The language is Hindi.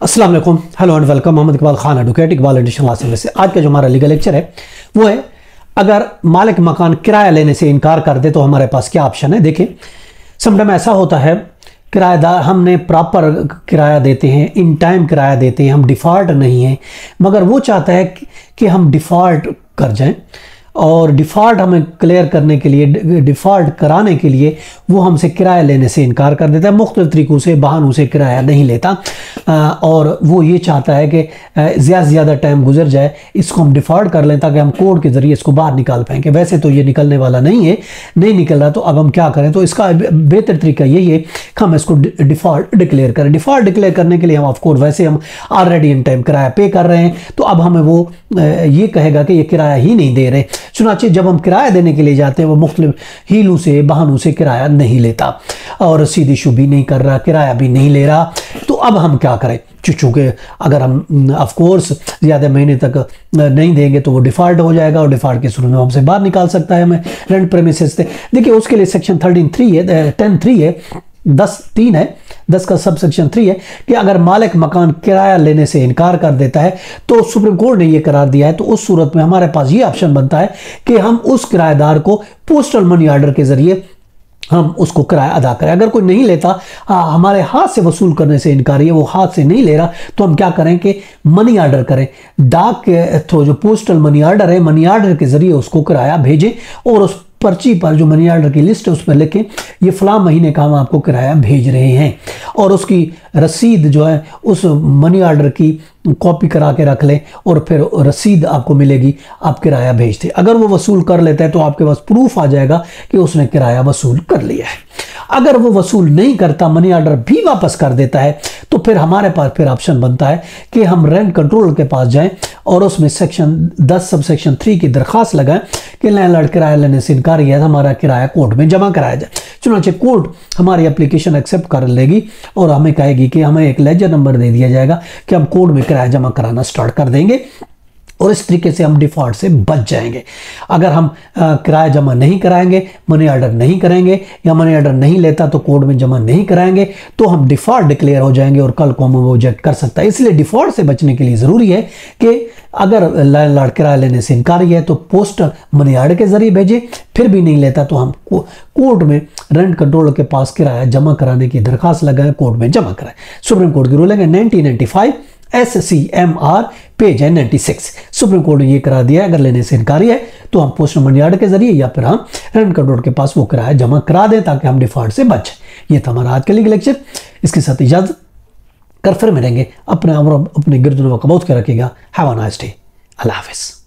अस्सलाम वालेकुम, hello and welcome. Mohammad Iqbal Khan, advocate, Iqbal additional law service से। आज का जो हमारा लीगल लेक्चर है वो है, अगर मालिक मकान किराया लेने से इनकार कर दे तो हमारे पास क्या ऑप्शन है। देखिए, समटाइम ऐसा होता है, किराएदार हमने प्रॉपर किराया देते हैं, इन टाइम किराया देते हैं, हम डिफ़ॉल्ट नहीं हैं, मगर वो चाहता है कि हम डिफ़ॉल्ट कर जाएं, और डिफ़ॉल्ट हमें क्लियर करने के लिए, डिफ़ॉल्ट कराने के लिए वो हमसे किराया लेने से इनकार कर देता है। मुख्तलिफ तरीक़ों से, बहानों से किराया नहीं लेता, और वो ये चाहता है कि ज़्यादा से ज़्यादा टाइम गुजर जाए, इसको हम डिफ़ॉल्ट कर लें ताकि हम कोर्ट के ज़रिए इसको बाहर निकाल पाएंगे। वैसे तो ये निकलने वाला नहीं है, नहीं निकल रहा, तो अब हम क्या करें। तो इसका बेहतर तरीका यही है कि हम इसको डिफ़ॉल्ट डिक्लेयर करें। डिफ़ॉल्ट डिक्लेयर करने के लिए हम ऑफकोर्स, वैसे हम ऑलरेडी इन टाइम किराया पे कर रहे हैं, तो अब हमें वो ये कहेगा कि ये किराया ही नहीं दे रहे। चुनांचे जब हम किराया देने के लिए जाते हैं, वो मुख्तलिफ हीलों से, बहानों से किराया नहीं लेता, और सीधी शुभी नहीं कर रहा, किराया भी नहीं ले रहा। तो अब हम क्या करें, चूँकि अगर हम ऑफ कोर्स ज़्यादा महीने तक नहीं देंगे तो वो डिफ़ॉल्ट हो जाएगा, और डिफ़ॉल्ट के शुरू में हमसे बाहर निकाल सकता है हमें रेंट प्रेमिसेस से। देखिए, उसके लिए सेक्शन 13(3) है, 10(3) है, 10(3) है, 10 का सब सेक्शन 3 है कि अगर मालिक मकान किराया लेने से इनकार कर देता है, तो सुप्रीम कोर्ट ने यह करार दिया है, तो उस सूरत में हमारे पास ये ऑप्शन बनता है कि हम उस किराएदार को पोस्टल मनी ऑर्डर के जरिए हम उसको किराया अदा करें। अगर कोई नहीं लेता, हमारे हाथ से वसूल करने से इनकार है, वो हाथ से नहीं ले रहा, तो हम क्या करें कि मनी ऑर्डर करें, डाक के थ्रू, जो पोस्टल मनी ऑर्डर है, मनी ऑर्डर के जरिए उसको किराया भेजें, और उस पर्ची पर जो मनी ऑर्डर की लिस्ट है उस पर लिखें ये फलां महीने का हम आपको किराया भेज रहे हैं, और उसकी रसीद जो है उस मनी ऑर्डर की कॉपी करा के रख लें, और फिर रसीद आपको मिलेगी, आप किराया भेजते। अगर वो वसूल कर लेता है तो आपके पास प्रूफ आ जाएगा कि उसने किराया वसूल कर लिया है। अगर वो वसूल नहीं करता, मनी ऑर्डर भी वापस कर देता है, तो फिर हमारे पास फिर ऑप्शन बनता है कि हम रेंट कंट्रोलर के पास जाएं और उसमें सेक्शन 10 सब सेक्शन 3 की दरख्वास्त लगाएं कि लैंडलॉर्ड किराया लेने से इनकार किया है, हमारा किराया कोर्ट में जमा कराया जाए। चुनांचे कोर्ट हमारी एप्लीकेशन एक्सेप्ट कर लेगी और हमें कहेगी कि हमें एक लेजर नंबर दे दिया जाएगा कि हम कोर्ट में किराया जमा कराना स्टार्ट कर देंगे, और इस तरीके से हम डिफ़ॉल्ट से बच जाएंगे। अगर हम किराया जमा नहीं कराएंगे, मनी ऑर्डर नहीं करेंगे, या मनी ऑर्डर नहीं लेता तो कोर्ट में जमा नहीं कराएंगे, तो हम डिफ़ॉल्ट डिक्लेयर हो जाएंगे और कल को हम वो रिजेक्ट कर सकता है। इसलिए डिफ़ॉल्ट से बचने के लिए ज़रूरी है कि अगर लैंडलॉर्ड किराया लेने से इनकार है तो पोस्ट मनी ऑर्डर के जरिए भेजे, फिर भी नहीं लेता तो हम कोर्ट में रेंट कंट्रोलर के पास किराया जमा कराने की दरख्वास्त लगाएं, कोर्ट में जमा कराएं। सुप्रीम कोर्ट की रूलिंग है 1995 SCMR पेज है 96। सुप्रीम कोर्ट ने ये करा दिया है, अगर लेने से इनकारी है तो हम पोस्ट मनी ऑर्डर के जरिए या फिर हम रेंट कंट्रोलर के पास वो किराया जमा करा दें ताकि हम डिफ़ॉल्ट से बचें। ये था हमारा आज का लीगल लेक्चर। इसके साथ इजाजत, कर फिर मिलेंगे। अपने गिरद नवा का बहुत ख्याल रखिएगा। Have a nice day. अल्लाह हाफिज़।